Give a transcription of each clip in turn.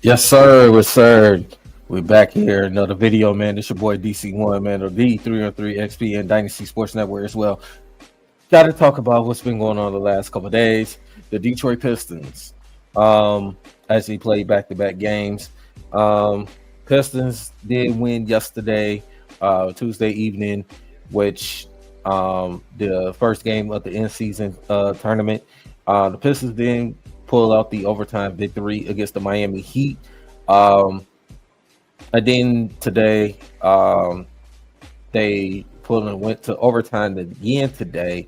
Yes, sir. Yes, sir. We're back here. Another video, man. It's your boy DC1, man, or D313XP and Dynasty Sports Network as well. Got to talk about what's been going on the last couple of days. The Detroit Pistons, as they played back-to-back games. Um, Pistons did win yesterday, Tuesday evening, which the first game of the in-season tournament. The Pistons then pull out the overtime victory against the Miami Heat. Um, and then today, they went to overtime again today,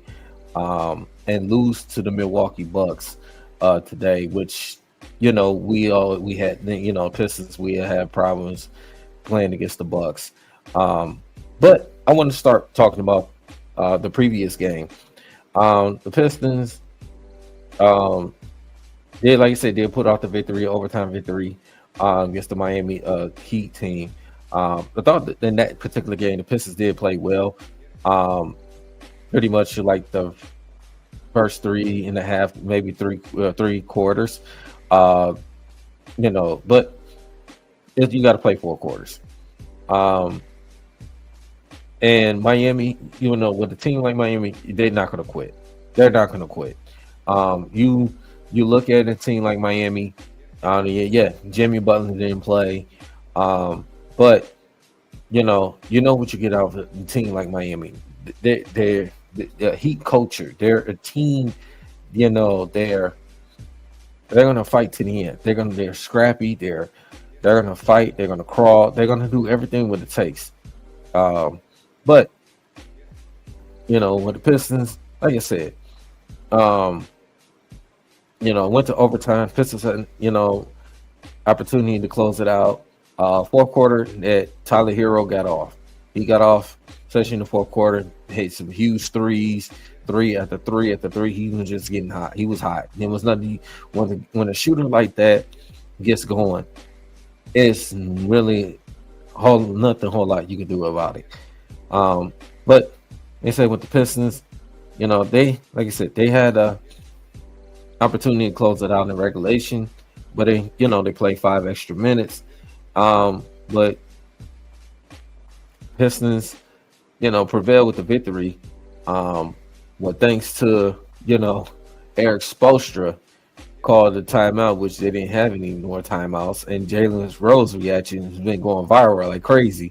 and lose to the Milwaukee Bucks today, which we had, Pistons, we had problems playing against the Bucks. But I want to start talking about the previous game. The Pistons did, like I said, did put out the victory, overtime victory against the Miami Heat team. I thought that in that particular game, the Pistons did play well. Pretty much like the first 3.5, maybe three quarters. But you got to play 4 quarters. And Miami, with a team like Miami, they're not going to quit. They're not going to quit. You look at a team like Miami. Jimmy Butler didn't play, but you know what you get out of a team like Miami. They're Heat culture. They're a team. They're gonna fight to the end. They're scrappy. They're gonna fight. They're gonna crawl. They're gonna do everything what it takes. But with the Pistons, like I said, went to overtime. Pistons had, opportunity to close it out. Fourth quarter, that Tyler Hero got off. He got off, especially in the fourth quarter. Hit some huge threes, three after three. He was just getting hot. He was hot. There was nothing. When a shooter like that gets going, it's really whole lot you can do about it. But they said with the Pistons, they, like I said, they had a opportunity to close it out in regulation, but they played 5 extra minutes. But Pistons, prevailed with the victory. Thanks to Eric Spoelstra called the timeout, which they didn't have any more timeouts, and Jalen Rose reaction has been going viral like crazy.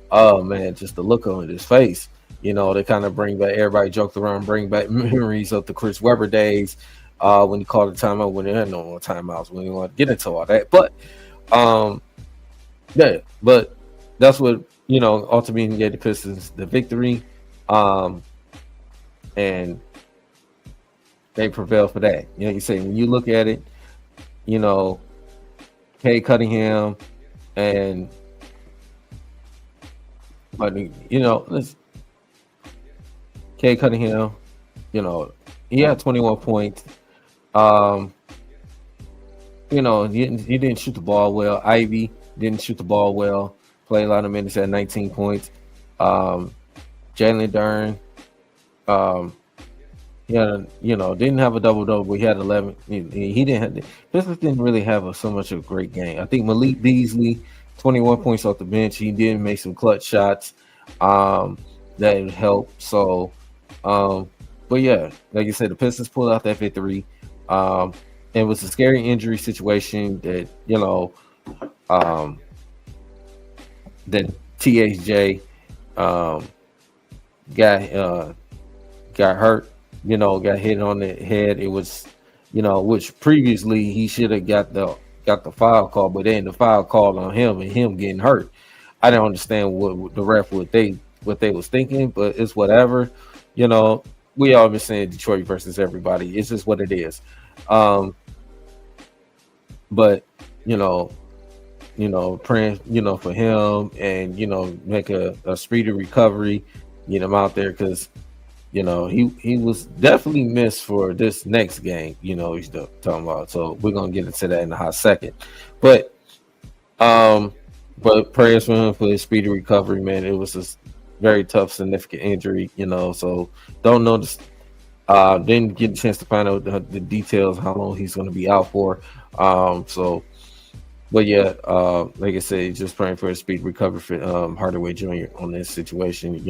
Oh man, just the look on his face. They kind of bring back, everybody joked around, bring back memories of the Chris Webber days. When he called the timeout, when they had no more timeouts, when he wanted to get into all that. But but that's what ultimately gave the Pistons the victory. And they prevailed for that. You say when you look at it, Kay Cunningham and Kay Cunningham, he had 21 points. He didn't shoot the ball well. Ivy didn't shoot the ball well. Played a lot of minutes at 19 points. Jalen Dern, didn't have a double-double, but he had 11. He didn't have. Pistons didn't really have so much of a great game. I think Malik Beasley, 21 points off the bench. He did make some clutch shots that helped. So, but yeah, like you said, the Pistons pulled out that victory. It was a scary injury situation that that THJ got hurt. Got hit on the head. It was, which previously he should have got the foul call, but then the foul call on him and him getting hurt. I don't understand what the ref what they was thinking, but it's whatever. We always saying Detroit versus everybody. It's just what it is. But praying, for him and make a speedy recovery, get him out there, because he was definitely missed for this next game. He's talking about. So we're gonna get into that in a hot second. But prayers for him for his speedy recovery, man. It was a very tough, significant injury, So don't know this. Didn't get a chance to find out the details, how long he's going to be out for. So But yeah, like I said, just praying for a speed recovery for Hardaway Jr. on this situation,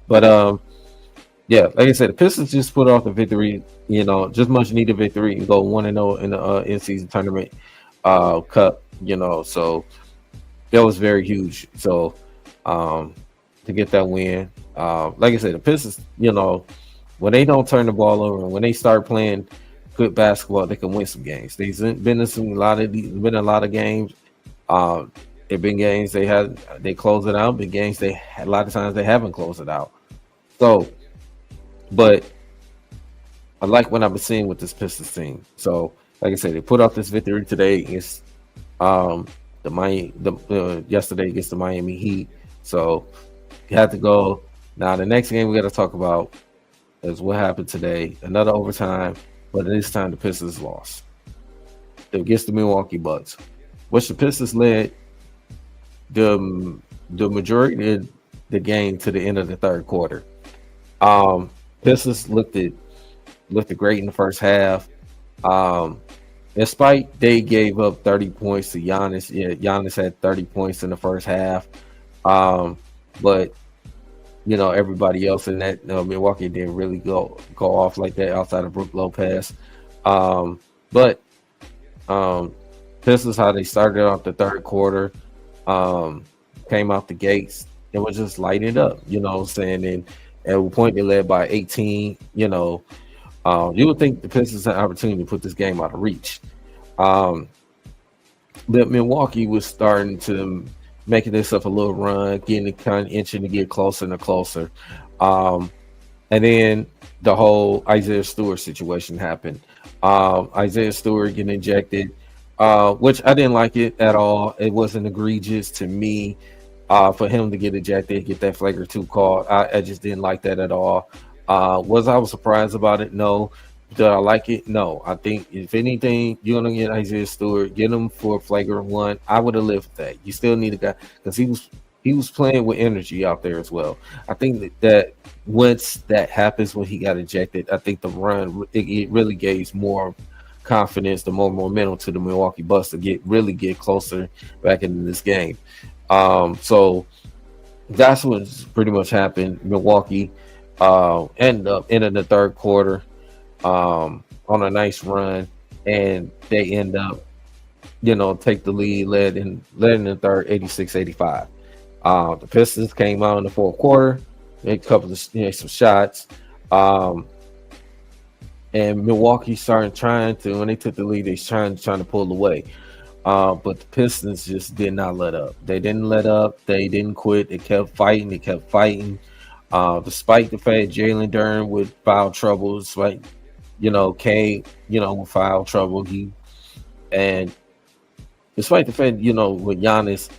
But yeah, like I said, the Pistons just put off the victory, just much needed victory and go 1-0 in the in season tournament cup, so that was very huge. So um to get that win, like I said, the Pistons, when they don't turn the ball over and when they start playing good basketball, they can win some games. They've been in a lot of games. Um, it been games they close it out. Been games a lot of times they haven't closed it out. So, but I like what I've been seeing with this Pistons team. So, like I said, they put off this victory today against um yesterday against the Miami Heat. So you have to go. Now the next game we got to talk about is what happened today. Another overtime, but this time the Pistons lost against the Milwaukee Bucks, which the Pistons led the majority of the game to the end of the third quarter. Um, Pistons looked great in the first half. Um, Despite they gave up 30 points to Giannis, yeah, Giannis had 30 points in the first half. Um, but everybody else in that Milwaukee didn't really go off like that outside of Brook Lopez. But this is how they started off the third quarter. Um, Came out the gates and was just lighting up, what I'm saying? And at one point they led by 18, you would think the Pistons had an opportunity to put this game out of reach. Um, but Milwaukee was starting to making this up a little run, getting it kind of inching to get closer and closer. Um, and then the whole Isaiah Stewart situation happened. Isaiah Stewart getting injected, which I didn't like it at all. It wasn't egregious to me for him to get ejected, get that flagrant 2 call. I just didn't like that at all. Was I surprised about it? No. Did I like it? No. I think if anything, you're gonna get Isaiah Stewart, get him for flagrant 1. I would have lived with that. You still need a guy because he was playing with energy out there as well. I think that once that happens when he got ejected, I think the run it really gave more confidence, the more momentum to the Milwaukee Bucks to get closer back into this game. So that's what's pretty much happened. Milwaukee ended up in the third quarter on a nice run, and they end up take the lead, led in the third 86-85. The Pistons came out in the fourth quarter, made a couple of some shots, and Milwaukee started trying to, when they took the lead, they trying to pull away. But the Pistons just did not let up. They didn't let up. They didn't quit. They kept fighting. Despite the fact Jalen Duren with foul troubles, like K, with foul trouble. And despite the fact, with Giannis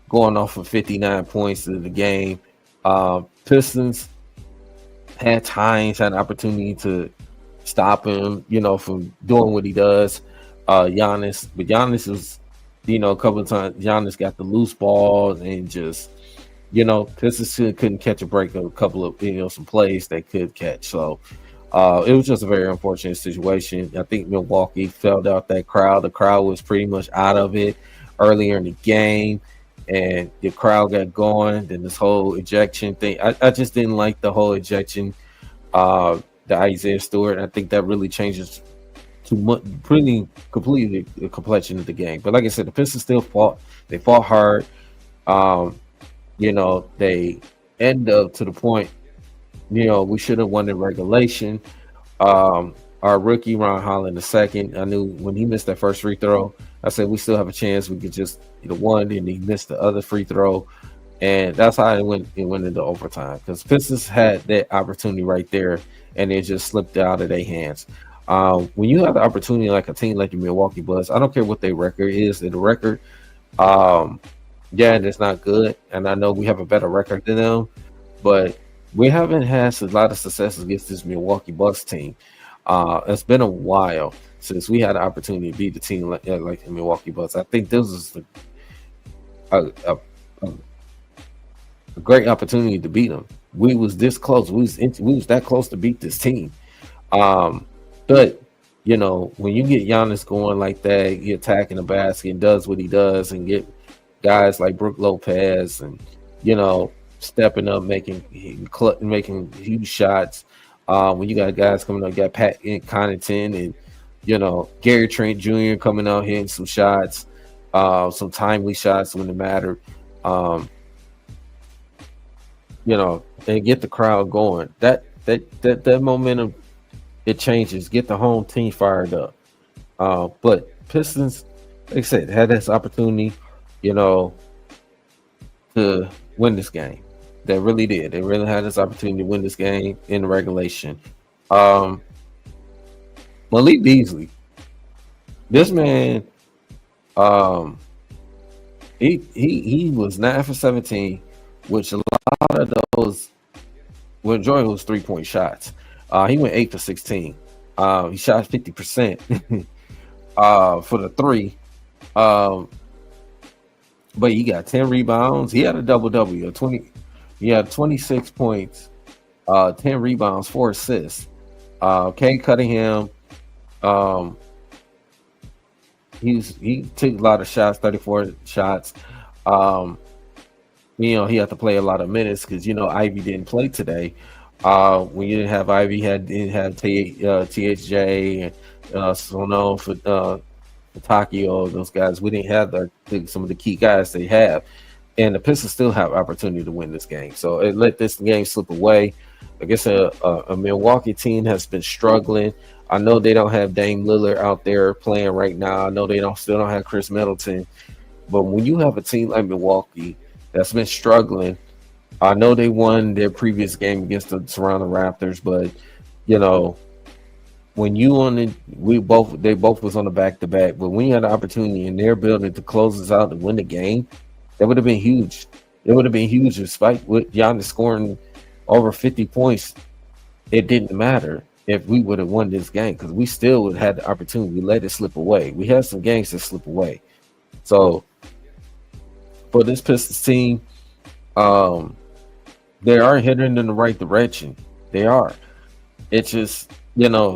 going off for 59 points in the game, Pistons had an opportunity to stop him, from doing what he does. Giannis, but Giannis was, a couple of times Giannis got the loose ball and just, Pistons couldn't catch a break of a couple of, some plays they could catch. So it was just a very unfortunate situation. I think Milwaukee felt out that crowd. The crowd was pretty much out of it earlier in the game, and the crowd got going. Then this whole ejection thing, I just didn't like the whole ejection, the Isaiah Stewart. I think that really changes completely the complexion of the game. But like I said, the Pistons still fought. They fought hard. They end up to the point, we should have won in regulation. Our rookie, Ron Holland, the second, I knew when he missed that first free throw, I said we still have a chance. We could just one, and he missed the other free throw. And that's how it went into overtime, because Pistons had that opportunity right there, and it just slipped out of their hands. When you have the opportunity like a team like the Milwaukee Bucks, I don't care what their record is. The record, it's not good, and I know we have a better record than them, but we haven't had a lot of success against this Milwaukee Bucks team. It's been a while since we had the opportunity to beat the team like the Milwaukee Bucks. I think this is a great opportunity to beat them. We was this close. We was that close to beat this team. But when you get Giannis going like that, he attacking the basket and does what he does, and get guys like Brook Lopez and stepping up, making huge shots. When you got guys coming up, you got Pat Connaughton and Gary Trent Jr. coming out hitting some shots, some timely shots when it mattered. Um, and get the crowd going. That momentum, it changes. Get the home team fired up. But Pistons, like I said, had this opportunity, to win this game. They really did. They really had this opportunity to win this game in regulation. Um, Malik Beasley, this man, um, he was 9 for 17, which a lot of those, well, majority of those 3-point shots. He went 8 for 16. He shot 50% for the three. Um, but he got 10 rebounds. He had a double. He had 26 points, 10 rebounds, 4 assists. Cade Cunningham, um, he took a lot of shots, 34 shots. Um, he had to play a lot of minutes because Ivy didn't play today. When you didn't have Ivy, didn't have THJ and Sono for Takio, those guys. We didn't have some of the key guys they have, and the Pistons still have opportunity to win this game. So it let this game slip away. I guess a Milwaukee team has been struggling. I know they don't have Dame Lillard out there playing right now. I know they still don't have Chris Middleton, but when you have a team like Milwaukee that's been struggling, I know they won their previous game against the Toronto Raptors, but when they both was on the back-to-back, but when you had the opportunity in their building to close us out and win the game, that would have been huge. It would have been huge despite with Giannis scoring over 50 points. It didn't matter if we would have won this game because we still would have had the opportunity. We let it slip away. We had some games that slip away. So for this Pistons team, they are heading in the right direction. They are. It's just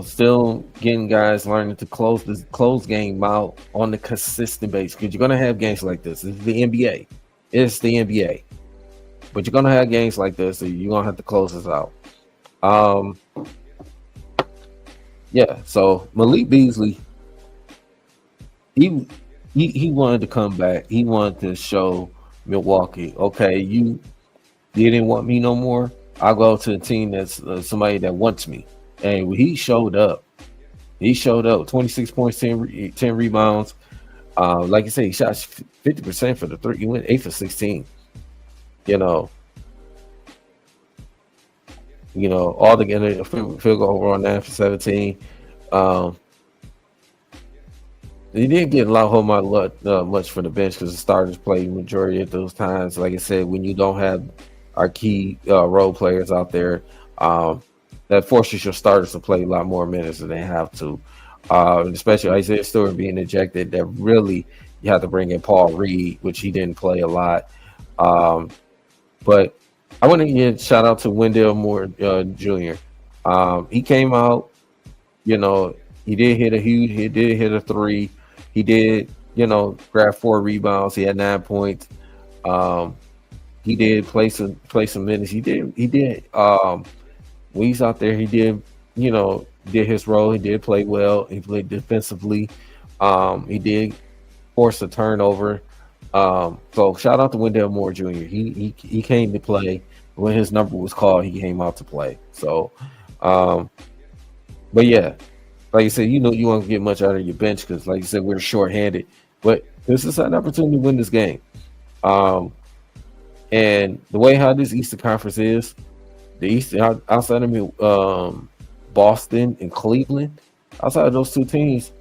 still getting guys learning to close game out on the consistent basis because you're gonna have games like this. It's the NBA. It's the NBA. But you're gonna have games like this, so you're gonna have to close this out. Yeah. So Malik Beasley, he wanted to come back. He wanted to show Milwaukee, okay, you didn't want me no more. I'll go to a team that's somebody that wants me. And he showed up. 26 points, 10 rebounds. Like I said, he shot 50% for the three. He went 8 for 16. All the field goal overall 9 for 17. He didn't get a whole much for the bench because the starters played majority of those times. Like I said, when you don't have our key role players out there, that forces your starters to play a lot more minutes than they have to. Especially Isaiah Stewart being ejected, that really you have to bring in Paul Reed, which he didn't play a lot. But I want to give a shout out to Wendell Moore Jr. He came out, he did hit a three. He did, grab 4 rebounds. He had 9 points. He did play some minutes. He did. When he's out there, he did, did his role. He did play well. He played defensively. He did force a turnover. So shout out to Wendell Moore Jr. He came to play when his number was called. He came out to play. So, but yeah, like you said, you won't get much out of your bench because, like you said, we're shorthanded. But this is an opportunity to win this game. And the way how this Eastern Conference is, the Eastern outside of Boston and Cleveland, outside of those two teams,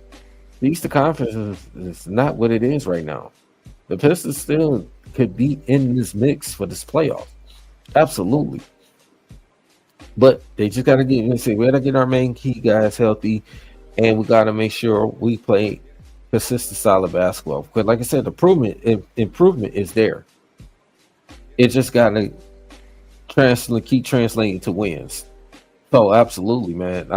the Eastern Conference is not what it is right now. The Pistons still could be in this mix for this playoff. Absolutely. But they just got to we got to get our main key guys healthy, and we got to make sure we play consistent, solid basketball. Because, like I said, the improvement is there. It just got to keep translating to wins. So, absolutely, man.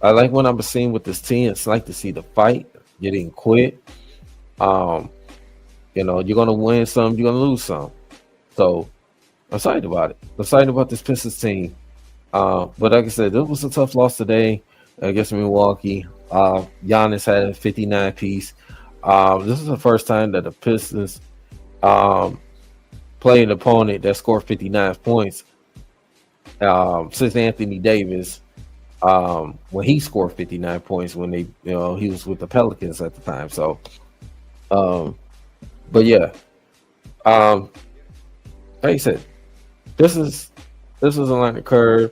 I like what I'm seeing with this team. It's like to see the fight. You didn't quit. Um, you're gonna win some, you're gonna lose some. So I'm excited about it. I'm excited about this Pistons team. But like I said, it was a tough loss today against Milwaukee. Giannis had a 59 piece. This is the first time that the Pistons um, play an opponent that scored 59 points since Anthony Davis when he scored 59 points when he was with the Pelicans at the time. So, but yeah, like I said, this is a learning curve.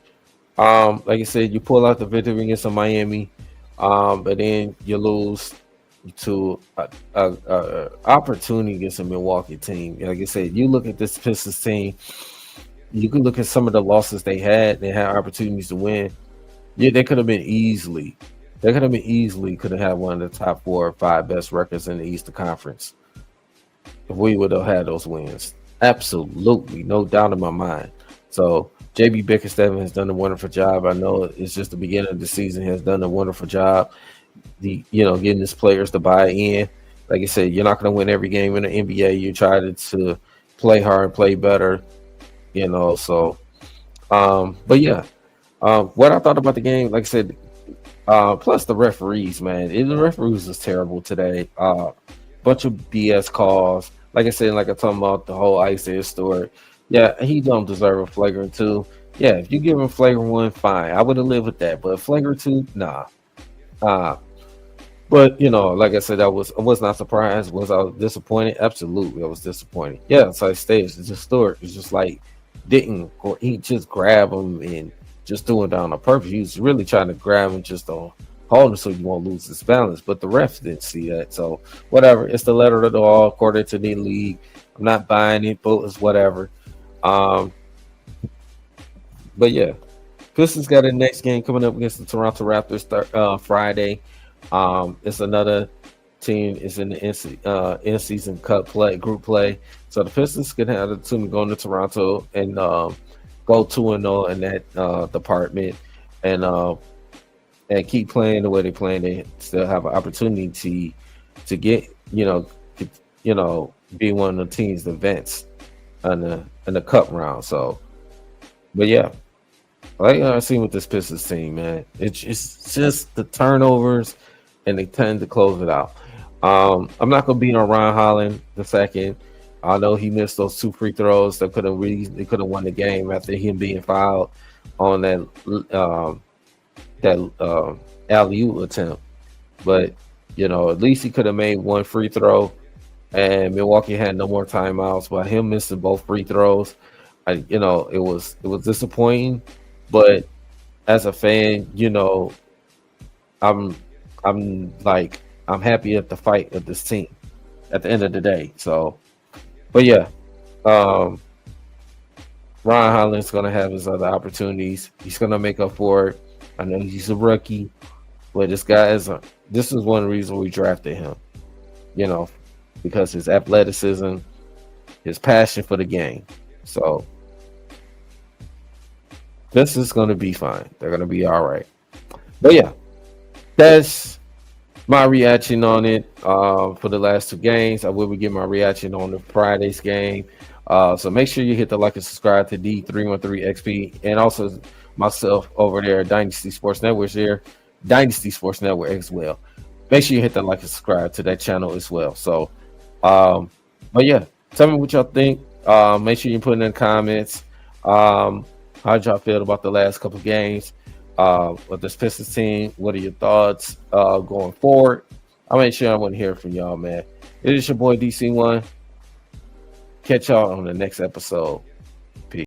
Like I said, you pull out the victory against Miami, but then you lose to a opportunity against a Milwaukee team. Like I said, you look at this Pistons team, you can look at some of the losses they had. They had opportunities to win. Yeah, they could have been easily. They could have had one of the top 4 or 5 best records in the Eastern Conference if we would have had those wins. Absolutely, no doubt in my mind. So JB Bickerstaff has done a wonderful job. I know it's just the beginning of the season. He has done a wonderful job. Getting his players to buy in. Like I said, you're not going to win every game in the NBA. You try to play hard and play better. So, but yeah, what I thought about the game, like I said, plus the referees, man, the referees was terrible today. Bunch of BS calls. Like I said, like I talking about the whole Isaiah Stewart. Yeah, he don't deserve a flagrant 2. Yeah, if you give him flagrant 1, fine. I would have lived with that. But flagrant 2, nah. But like I said, I was not surprised. Was I disappointed? Absolutely, I was disappointed. Yeah, so I stayed. It's just Stewart. It's just like he just grabbed him and just threw him down on purpose. He was really trying to grab him just on hold him so you won't lose his balance. But the ref didn't see that. So whatever. It's the letter of the law according to the league. I'm not buying it, but it's whatever. But yeah, Pistons got a next game coming up against the Toronto Raptors Friday. It's another team is in the in-season group play. So the Pistons can have the team going to Toronto and go 2-0 in that department, and keep playing the way they're playing. They still have an opportunity to get be one of the teams that advance in the cup round. So, but yeah, like I've seen with this Pistons team, man, it's just the turnovers, and they tend to close it out. I'm not gonna beat on Ron Holland the second. I know he missed those 2 free throws that could have won the game after him being fouled on that alley-oop attempt. But at least he could have made 1 free throw, and Milwaukee had no more timeouts. But him missing both free throws, it was disappointing. But as a fan, I'm happy at the fight of this team at the end of the day. So, but yeah, Ron Holland's gonna have his other opportunities. He's gonna make up for it. I know he's a rookie, but this is one reason we drafted him. Because his athleticism, his passion for the game. So this is gonna be fine. They're gonna be all right. But yeah, that's my reaction on it for the last 2 games. I will be giving my reaction on the Friday's game. So make sure you hit the like and subscribe to D313XP, and also myself over there, Dynasty Sports Network as well. Make sure you hit the like and subscribe to that channel as well. So, but yeah, tell me what y'all think. Make sure you put in the comments. How y'all feel about the last couple games with this Pistons team? What are your thoughts going forward? I'll make sure I want to hear from y'all, man. It is your boy DC1. Catch y'all on the next episode.